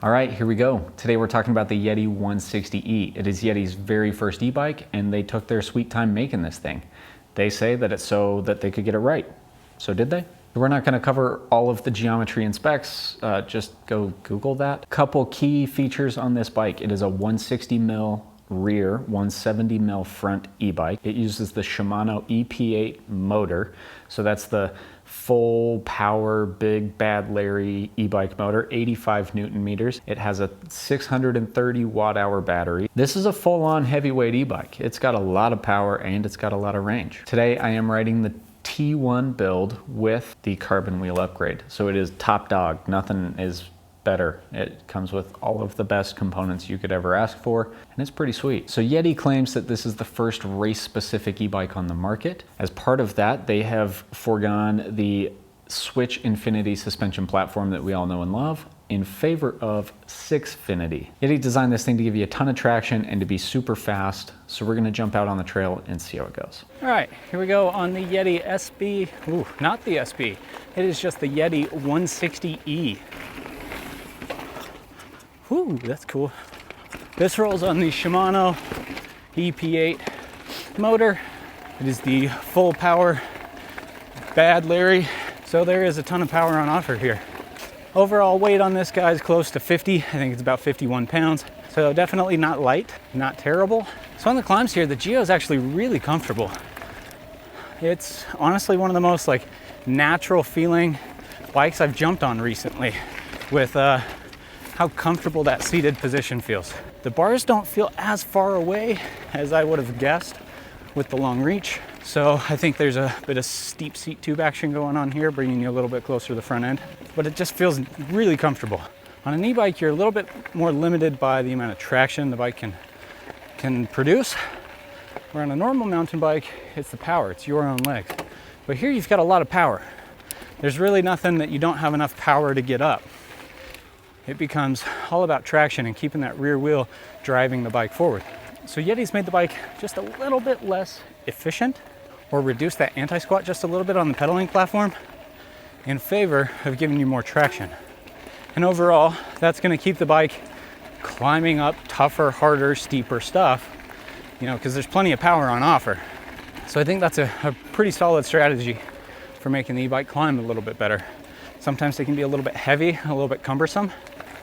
All right, here we go. Today we're talking about the Yeti 160e. It is Yeti's very first e-bike, and they took their sweet time making this thing. They say that it's so that they could get it right. So did they? We're not going to cover all of the geometry and specs, just go Google that. Couple key features on this bike. It is a 160mm rear, 170mm front e-bike. It uses the Shimano EP8 motor. So that's the full power, big bad Larry e-bike motor, 85 Newton meters. It has a 630 watt hour battery. This is a full-on heavyweight e-bike. It's got a lot of power and it's got a lot of range. Today I am riding the T1 build with the carbon wheel upgrade. So it is top dog. Nothing is better. It comes with all of the best components you could ever ask for, and it's pretty sweet. So Yeti claims that this is the first race-specific e-bike on the market. As part of that, they have foregone the Switch Infinity suspension platform that we all know and love in favor of Sixfinity. Yeti designed this thing to give you a ton of traction and to be super fast, so we're gonna jump out on the trail and see how it goes. All right, here we go on the Yeti SB. Ooh, not the SB. It is just the Yeti 160e. Ooh, that's cool. This rolls on the Shimano EP8 motor. It is the full power Bad Larry, so there is a ton of power on offer here. Overall weight on this guy is close to 50. I think it's about 51 pounds. So definitely not light, not terrible. So on the climbs here, the Geo is actually really comfortable. It's honestly one of the most natural feeling bikes I've jumped on recently with how comfortable that seated position feels. The bars don't feel as far away as I would have guessed with the long reach. So I think there's a bit of steep seat tube action going on here, bringing you a little bit closer to the front end, but it just feels really comfortable. On an e-bike, you're a little bit more limited by the amount of traction the bike can produce. Where on a normal mountain bike, it's the power, it's your own legs. But here you've got a lot of power. There's really nothing that you don't have enough power to get up. It becomes all about traction and keeping that rear wheel driving the bike forward. So Yeti's made the bike just a little bit less efficient, or reduced that anti-squat just a little bit on the pedaling platform in favor of giving you more traction. And overall, that's gonna keep the bike climbing up tougher, harder, steeper stuff, because there's plenty of power on offer. So I think that's a pretty solid strategy for making the e-bike climb a little bit better. Sometimes they can be a little bit heavy, a little bit cumbersome.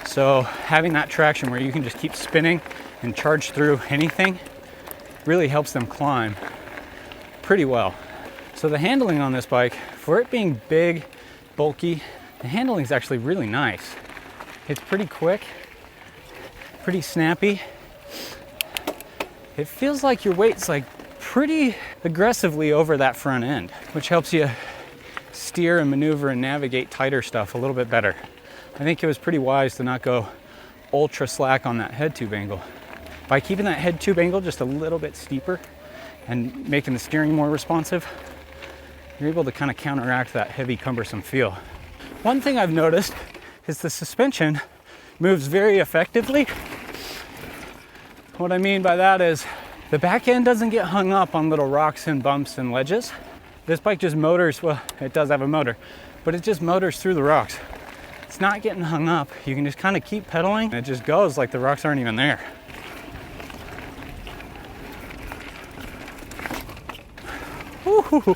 So having that traction where you can just keep spinning and charge through anything really helps them climb pretty well. So the handling on this bike, for it being big, bulky, the handling is actually really nice. It's pretty quick, pretty snappy. It feels like your weight's pretty aggressively over that front end, which helps you steer and maneuver and navigate tighter stuff a little bit better. I think it was pretty wise to not go ultra slack on that head tube angle. By keeping that head tube angle just a little bit steeper and making the steering more responsive, you're able to kind of counteract that heavy, cumbersome feel. One thing I've noticed is the suspension moves very effectively. What I mean by that is the back end doesn't get hung up on little rocks and bumps and ledges. This bike just motors, well, it does have a motor, but it just motors through the rocks. It's not getting hung up. You can just kind of keep pedaling, and it just goes like the rocks aren't even there. Woo-hoo-hoo.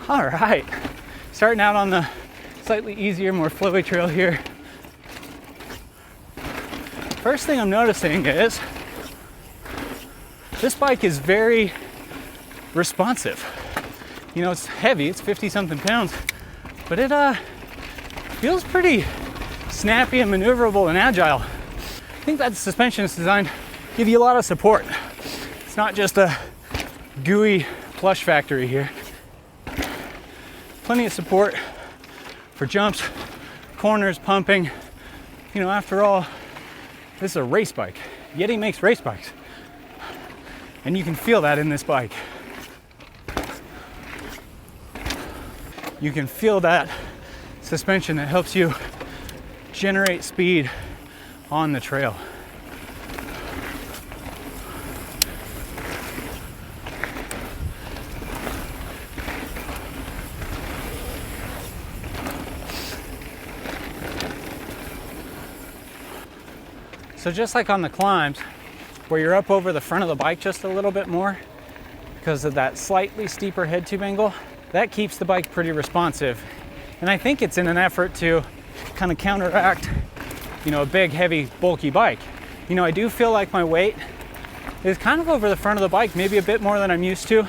All right, starting out on the slightly easier, more flowy trail here. First thing I'm noticing is this bike is very responsive. It's heavy, it's 50-something pounds, but it feels pretty snappy and maneuverable and agile. I think that suspension is designed to give you a lot of support. It's not just a gooey plush factory here. Plenty of support for jumps, corners, pumping. After all, this is a race bike. Yeti makes race bikes. And you can feel that in this bike. You can feel that suspension that helps you generate speed on the trail. So just like on the climbs, where you're up over the front of the bike just a little bit more because of that slightly steeper head tube angle, that keeps the bike pretty responsive. And I think it's in an effort to kind of counteract, a big, heavy, bulky bike. I do feel like my weight is kind of over the front of the bike, maybe a bit more than I'm used to,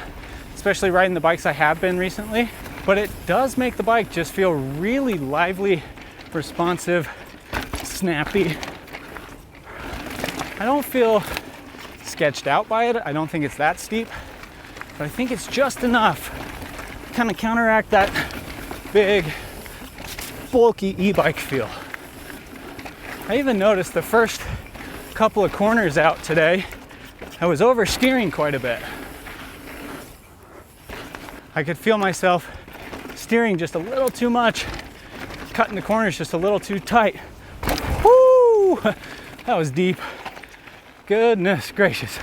especially riding the bikes I have been recently. But it does make the bike just feel really lively, responsive, snappy. I don't feel sketched out by it. I don't think it's that steep, but I think it's just enough to kind of counteract that big, bulky e-bike feel. I even noticed the first couple of corners out today, I was oversteering quite a bit. I could feel myself steering just a little too much, cutting the corners just a little too tight. Woo! That was deep. Goodness gracious.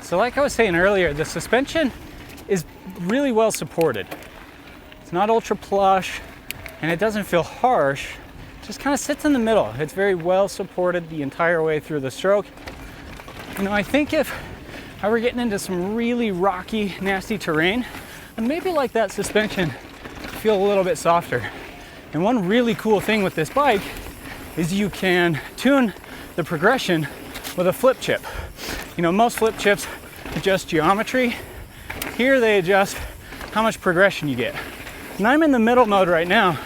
So like I was saying earlier, the suspension is really well supported. It's not ultra plush and it doesn't feel harsh. It just kind of sits in the middle. It's very well supported the entire way through the stroke. I think if I were getting into some really rocky, nasty terrain, I'd maybe like that suspension feel a little bit softer. And one really cool thing with this bike is you can tune the progression with a flip chip. Most flip chips adjust geometry. Here they adjust how much progression you get. And I'm in the middle mode right now,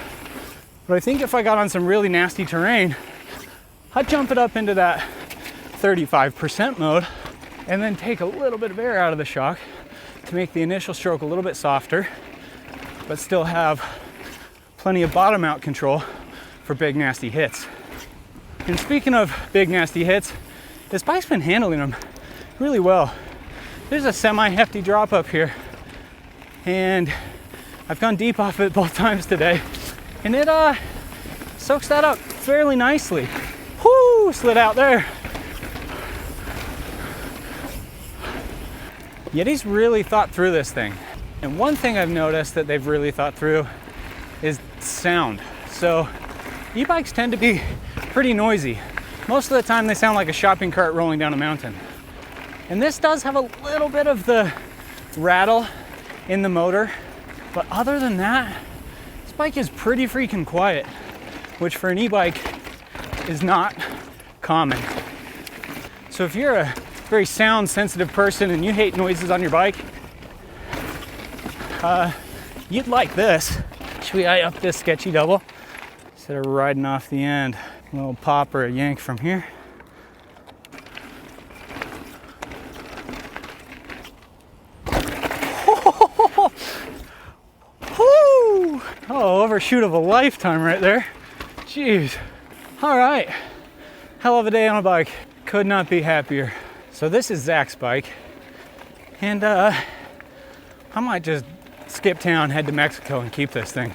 but I think if I got on some really nasty terrain, I'd jump it up into that 35% mode and then take a little bit of air out of the shock to make the initial stroke a little bit softer, but still have plenty of bottom out control for big nasty hits. And speaking of big nasty hits, this bike's been handling them really well. There's a semi-hefty drop up here and I've gone deep off it both times today and it soaks that up fairly nicely. Whoo, slid out there. Yeti's really thought through this thing. And one thing I've noticed that they've really thought through is sound. So e-bikes tend to be pretty noisy. Most of the time they sound like a shopping cart rolling down a mountain. And this does have a little bit of the rattle in the motor, but other than that, this bike is pretty freaking quiet, which for an e-bike is not common. So if you're a very sound sensitive person and you hate noises on your bike, you'd like this. Should we eye up this sketchy double instead of riding off the end? A little pop or a yank from here. Oh, overshoot of a lifetime right there. Jeez. All right. Hell of a day on a bike. Could not be happier. So this is Zach's bike. And I might just skip town, head to Mexico and keep this thing.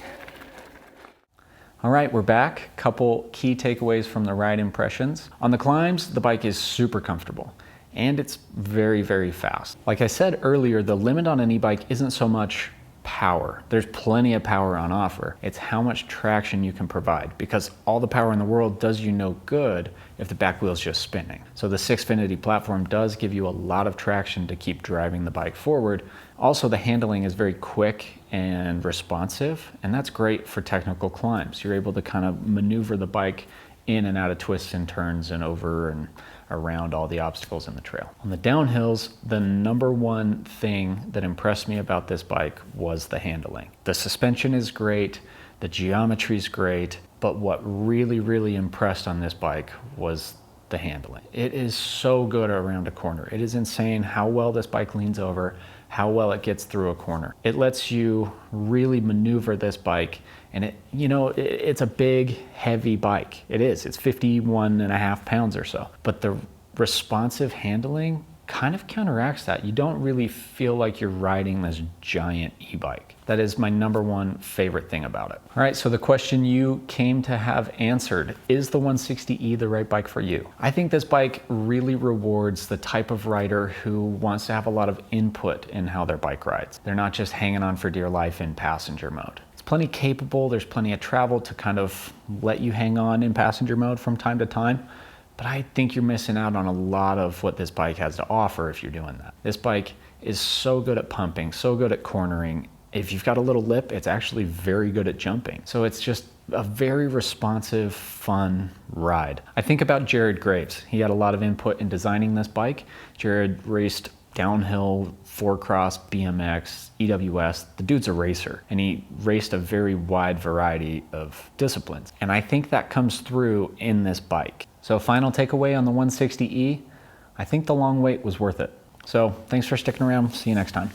All right, we're back. Couple key takeaways from the ride impressions. On the climbs, the bike is super comfortable and it's very, very fast. Like I said earlier, the limit on an e-bike isn't so much power. There's plenty of power on offer. It's how much traction you can provide, because all the power in the world does you no good if the back wheel's just spinning. So the Sixfinity platform does give you a lot of traction to keep driving the bike forward. Also, the handling is very quick and responsive, and that's great for technical climbs. You're able to kind of maneuver the bike in and out of twists and turns and over and around all the obstacles in the trail. On the downhills, the number one thing that impressed me about this bike was the handling. The suspension is great, the geometry is great, but what really, really impressed on this bike was the handling. It is so good around a corner. It is insane how well this bike leans over, how well it gets through a corner. It lets you really maneuver this bike, and it's a big, heavy bike. It is. It's 51.5 pounds or so. But the responsive handling kind of counteracts that. You don't really feel like you're riding this giant e-bike. That is my #1 favorite thing about it. All right, so the question you came to have answered, is the 160e the right bike for you? I think this bike really rewards the type of rider who wants to have a lot of input in how their bike rides. They're not just hanging on for dear life in passenger mode. It's plenty capable, there's plenty of travel to kind of let you hang on in passenger mode from time to time. But I think you're missing out on a lot of what this bike has to offer if you're doing that. This bike is so good at pumping, so good at cornering. If you've got a little lip, it's actually very good at jumping. So it's just a very responsive, fun ride. I think about Jared Graves. He had a lot of input in designing this bike. Jared raced downhill, 4-cross, BMX, EWS. The dude's a racer, and he raced a very wide variety of disciplines. And I think that comes through in this bike. So final takeaway on the 160e, I think the long wait was worth it. So thanks for sticking around. See you next time.